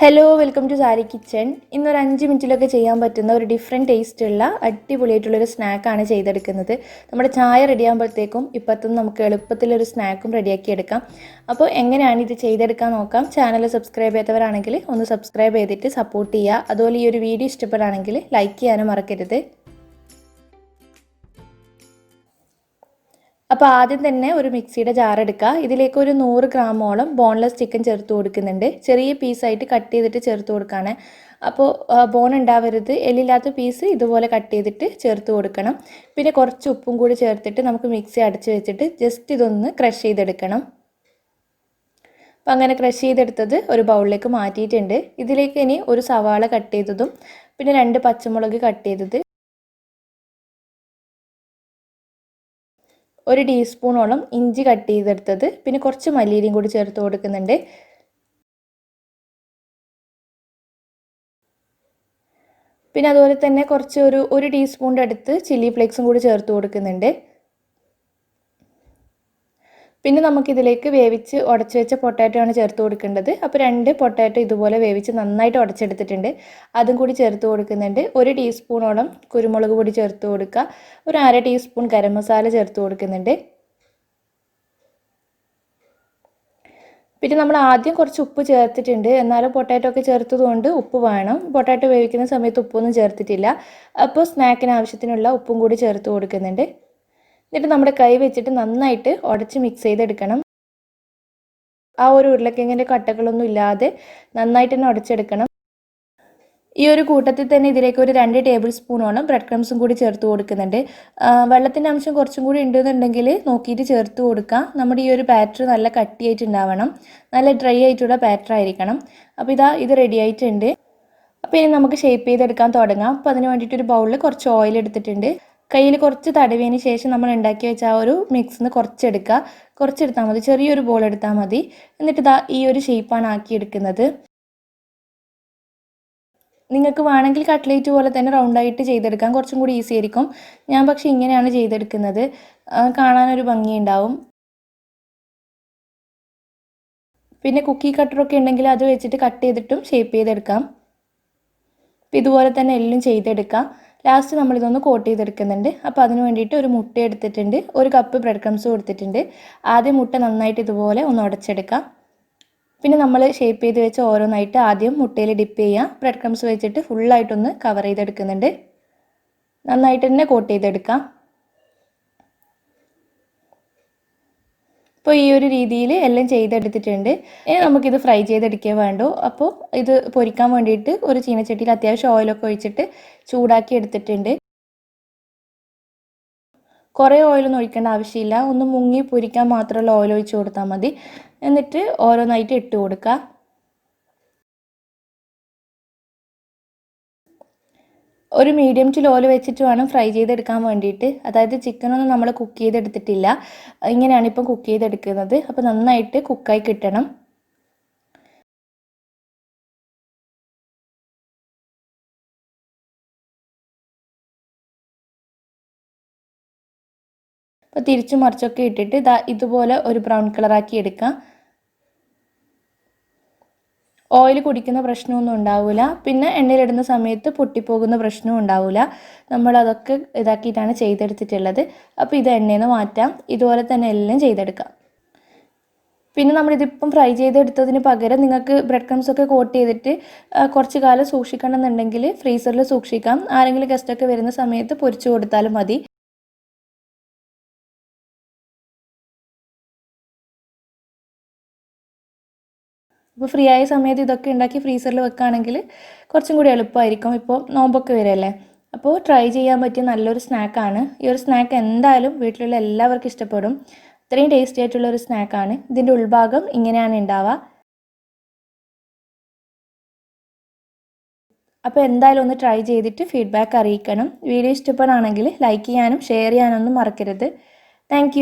Hello welcome to Sari kitchen. ഇന്നൊരു 5 മിനിറ്റിലൊക്കെ ചെയ്യാൻ പറ്റുന്ന ഒരു ഡിഫറെൻറ്റ് ടേസ്റ്റുള്ള അടിപൊളിയായിട്ടുള്ളൊരു സ്നാക്കാണ് ചെയ്തെടുക്കുന്നത്. നമ്മുടെ ചായ റെഡിയാകുമ്പോഴത്തേക്കും ഇപ്പോഴത്തുനിന്ന് നമുക്ക് എളുപ്പത്തിലൊരു സ്നാക്കും റെഡിയാക്കി എടുക്കാം. അപ്പോൾ എങ്ങനെയാണ് ഇത് ചെയ്തെടുക്കാൻ നോക്കാം. ചാനൽ സബ്സ്ക്രൈബ് ചെയ്യാത്തവരാണെങ്കിൽ ഒന്ന് സബ്സ്ക്രൈബ് ചെയ്തിട്ട് സപ്പോർട്ട് ചെയ്യുക. അതുപോലെ ഈ ഒരു വീഡിയോ ഇഷ്ടപ്പെടുകയാണെങ്കിൽ ലൈക്ക് ചെയ്യാനും മറക്കരുത്. അപ്പോൾ ആദ്യം തന്നെ ഒരു മിക്സിയുടെ ജാർ എടുക്കുക. ഇതിലേക്ക് ഒരു 100 ഗ്രാമോളം ബോൺലെസ് ചിക്കൻ ചേർത്ത് കൊടുക്കുന്നുണ്ട്. ചെറിയ പീസായിട്ട് കട്ട് ചെയ്തിട്ട് ചേർത്ത് കൊടുക്കുകയാണ്. അപ്പോൾ ബോൺ ഉണ്ടാവരുത്, എല്ലില്ലാത്ത പീസ് ഇതുപോലെ കട്ട് ചെയ്തിട്ട് ചേർത്ത് കൊടുക്കണം. പിന്നെ കുറച്ച് ഉപ്പും കൂടി ചേർത്തിട്ട് നമുക്ക് മിക്സി അടച്ച് വെച്ചിട്ട് ജസ്റ്റ് ഇതൊന്ന് ക്രഷ് ചെയ്തെടുക്കണം. അപ്പോൾ അങ്ങനെ ക്രഷ് ചെയ്തെടുത്തത് ഒരു ബൗളിലേക്ക് മാറ്റിയിട്ടുണ്ട്. ഇതിലേക്ക് ഇനി ഒരു സവാള കട്ട് ചെയ്തതും പിന്നെ 2 പച്ചമുളക് കട്ട് ചെയ്തത്, 1 ടീസ്പൂണോളം ഇഞ്ചി കട്ട് ചെയ്തെടുത്തത്, പിന്നെ കുറച്ച് മല്ലിയിലയും കൂടി ചേർത്ത് കൊടുക്കുന്നുണ്ട്. പിന്നെ അതുപോലെ തന്നെ കുറച്ച് ഒരു ടീസ്പൂണിൻ്റെ അടുത്ത് ചില്ലി ഫ്ലേക്സും കൂടി ചേർത്ത് കൊടുക്കുന്നുണ്ട്. പിന്നെ നമുക്കിതിലേക്ക് വേവിച്ച് ഉടച്ച് വെച്ച പൊട്ടാറ്റോ ആണ് ചേർത്ത് കൊടുക്കേണ്ടത്. അപ്പോൾ 2 പൊട്ടാറ്റോ ഇതുപോലെ വേവിച്ച് നന്നായിട്ട് ഉടച്ചെടുത്തിട്ടുണ്ട്. അതും കൂടി ചേർത്ത് കൊടുക്കുന്നുണ്ട്. 1 ടീസ്പൂണോളം കുരുമുളക് പൊടി ചേർത്ത് കൊടുക്കുക. ഒരു 1/2 ടീസ്പൂൺ ഗരം മസാല ചേർത്ത് കൊടുക്കുന്നുണ്ട്. പിന്നെ നമ്മൾ ആദ്യം കുറച്ച് ഉപ്പ് ചേർത്തിട്ടുണ്ട്, എന്നാലും പൊട്ടാറ്റോ ഒക്കെ ചേർത്തതുകൊണ്ട് ഉപ്പ് വേണം. പൊട്ടാറ്റോ വേവിക്കുന്ന സമയത്ത് ഉപ്പൊന്നും ചേർത്തിട്ടില്ല. അപ്പോൾ സ്നാക്കിന് ആവശ്യത്തിനുള്ള ഉപ്പും കൂടി ചേർത്ത് കൊടുക്കുന്നുണ്ട്. എന്നിട്ട് നമ്മുടെ കൈ വെച്ചിട്ട് നന്നായിട്ട് ഉടച്ച് മിക്സ് ചെയ്തെടുക്കണം. ആ ഒരു ഉരുളക്കിഴങ്ങിൻ്റെ കട്ടകളൊന്നും ഇല്ലാതെ നന്നായിട്ട് തന്നെ ഉടച്ചെടുക്കണം. ഈ ഒരു കൂട്ടത്തിൽ തന്നെ ഇതിലേക്ക് ഒരു 2 ടേബിൾ സ്പൂണോളം ബ്രെഡ് ക്രംസും കൂടി ചേർത്ത് കൊടുക്കുന്നുണ്ട്. വെള്ളത്തിൻ്റെ അംശം കുറച്ചും കൂടി ഉണ്ടെന്നുണ്ടെങ്കിൽ നോക്കിയിട്ട് ചേർത്ത് കൊടുക്കാം. നമ്മുടെ ഈ ഒരു ബാറ്റർ നല്ല കട്ടിയായിട്ടുണ്ടാവണം, നല്ല ഡ്രൈ ആയിട്ടുള്ള ബാറ്റർ ആയിരിക്കണം. അപ്പോൾ ഇത് റെഡി ആയിട്ടുണ്ട്. അപ്പോൾ ഇനി നമുക്ക് ഷേപ്പ് ചെയ്തെടുക്കാൻ തുടങ്ങാം. അപ്പോൾ അതിന് വേണ്ടിയിട്ട് ഒരു ബൗളിൽ കുറച്ച് ഓയിൽ എടുത്തിട്ടുണ്ട്. കയ്യിൽ കുറച്ച് തടവിയതിന് ശേഷം നമ്മൾ ഉണ്ടാക്കി വെച്ച ആ ഒരു മിക്സിന്ന് കുറച്ചെടുത്താൽ മതി. ചെറിയൊരു ബോൾ എടുത്താൽ മതി. എന്നിട്ട് ഈ ഒരു ഷേപ്പാണ് ആക്കിയെടുക്കുന്നത്. നിങ്ങൾക്ക് വേണമെങ്കിൽ കട്ട്ലേറ്റ് പോലെ തന്നെ റൗണ്ടായിട്ട് ചെയ്തെടുക്കാം, കുറച്ചും കൂടി ഈസി ആയിരിക്കും. ഞാൻ പക്ഷേ ഇങ്ങനെയാണ് ചെയ്തെടുക്കുന്നത്, കാണാനൊരു ഭംഗിയുണ്ടാവും. പിന്നെ കുക്കി കട്ടറൊക്കെ ഉണ്ടെങ്കിൽ അത് വെച്ചിട്ട് കട്ട് ചെയ്തിട്ടും ഷേപ്പ് ചെയ്തെടുക്കാം. അപ്പോൾ ഇതുപോലെ തന്നെ എല്ലാം ചെയ്തെടുക്കാം. ലാസ്റ്റ് നമ്മളിതൊന്ന് കോട്ട് ചെയ്തെടുക്കുന്നുണ്ട്. അപ്പോൾ അതിന് വേണ്ടിയിട്ട് ഒരു മുട്ട എടുത്തിട്ടുണ്ട്, 1 കപ്പ് ബ്രെഡ് ക്രംസ് കൊടുത്തിട്ടുണ്ട്. ആദ്യം മുട്ട നന്നായിട്ട് ഇതുപോലെ ഒന്ന് ഉടച്ചെടുക്കാം. പിന്നെ നമ്മൾ ഷേപ്പ് ചെയ്ത് വെച്ച് ഓരോന്നായിട്ട് ആദ്യം മുട്ടയിൽ ഡിപ്പ് ചെയ്യാം. ബ്രെഡ് ക്രംസ് വെച്ചിട്ട് ഫുള്ളായിട്ടൊന്ന് കവർ ചെയ്തെടുക്കുന്നുണ്ട്. നന്നായിട്ട് തന്നെ കോട്ട് ചെയ്തെടുക്കാം. അപ്പോൾ ഈ ഒരു രീതിയിൽ എല്ലാം ചെയ്തെടുത്തിട്ടുണ്ട്. ഇനി നമുക്കിത് ഫ്രൈ ചെയ്തെടുക്കേ വേണ്ടൂ. അപ്പോൾ ഇത് പൊരിക്കാൻ വേണ്ടിയിട്ട് ഒരു ചീനച്ചട്ടിയിൽ അത്യാവശ്യം ഓയിലൊക്കെ ഒഴിച്ചിട്ട് ചൂടാക്കി എടുത്തിട്ടുണ്ട്. കുറേ ഓയിലൊന്നും ഒഴിക്കേണ്ട ആവശ്യമില്ല, ഒന്ന് മുങ്ങി പൊരിക്കാൻ മാത്രമുള്ള ഓയിൽ ഒഴിച്ച് കൊടുത്താൽ മതി. എന്നിട്ട് ഓരോന്നായിട്ട് ഇട്ട് കൊടുക്കുക. ഒരു മീഡിയം ടു ലോയിൽ വെച്ചിട്ട് വേണം ഫ്രൈ ചെയ്തെടുക്കാൻ വേണ്ടിയിട്ട്. അതായത് ചിക്കനൊന്നും നമ്മൾ കുക്ക് ചെയ്തെടുത്തിട്ടില്ല, ഇങ്ങനെയാണ് ഇപ്പം കുക്ക് ചെയ്തെടുക്കുന്നത്. അപ്പോൾ നന്നായിട്ട് കുക്കായി കിട്ടണം. അപ്പോൾ തിരിച്ചു മറിച്ചൊക്കെ ഇട്ടിട്ട് ഇതുപോലെ ഒരു ബ്രൗൺ കളറാക്കി എടുക്കാം. ഓയിൽ കുടിക്കുന്ന പ്രശ്നമൊന്നും ഉണ്ടാവില്ല. പിന്നെ എണ്ണയിലിടുന്ന സമയത്ത് പൊട്ടിപ്പോകുന്ന പ്രശ്നവും ഉണ്ടാവില്ല. നമ്മളതൊക്കെ ഇതാക്കിയിട്ടാണ് ചെയ്തെടുത്തിട്ടുള്ളത്. അപ്പോൾ ഇത് എണ്ണയിൽ നിന്ന് മാറ്റാം. ഇതുപോലെ തന്നെ എല്ലാം ചെയ്തെടുക്കാം. പിന്നെ നമ്മളിതിപ്പം ഫ്രൈ ചെയ്തെടുത്തതിന് പകരം നിങ്ങൾക്ക് ബ്രെഡ് ക്രംസ് ഒക്കെ കോട്ട് ചെയ്തിട്ട് കുറച്ച് കാലം സൂക്ഷിക്കണം എന്നുണ്ടെങ്കിൽ ഫ്രീസറിൽ സൂക്ഷിക്കാം. ആരെങ്കിലും ഗസ്റ്റൊക്കെ വരുന്ന സമയത്ത് പൊരിച്ചു കൊടുത്താലും മതി. അപ്പോൾ ഫ്രീ ആയ സമയത്ത് ഇതൊക്കെ ഉണ്ടാക്കി ഫ്രീസറിൽ വെക്കുകയാണെങ്കിൽ കുറച്ചും കൂടി എളുപ്പമായിരിക്കും. ഇപ്പോൾ നോമ്പൊക്കെ വരികയല്ലേ, അപ്പോൾ ട്രൈ ചെയ്യാൻ പറ്റിയ നല്ലൊരു സ്നാക്കാണ്. ഈ ഒരു സ്നാക്ക് എന്തായാലും വീട്ടിലുള്ള എല്ലാവർക്കും ഇഷ്ടപ്പെടും. ഇത്രയും ടേസ്റ്റി ആയിട്ടുള്ള ഒരു സ്നാക്കാണ്. ഇതിൻ്റെ ഉൾഭാഗം ഇങ്ങനെയാണ് ഉണ്ടാവുക. അപ്പോൾ എന്തായാലും ഒന്ന് ട്രൈ ചെയ്തിട്ട് ഫീഡ്ബാക്ക് അറിയിക്കണം. വീഡിയോ ഇഷ്ടപ്പെടുകയാണെങ്കിൽ ലൈക്ക് ചെയ്യാനും ഷെയർ ചെയ്യാനൊന്നും മറക്കരുത്. താങ്ക്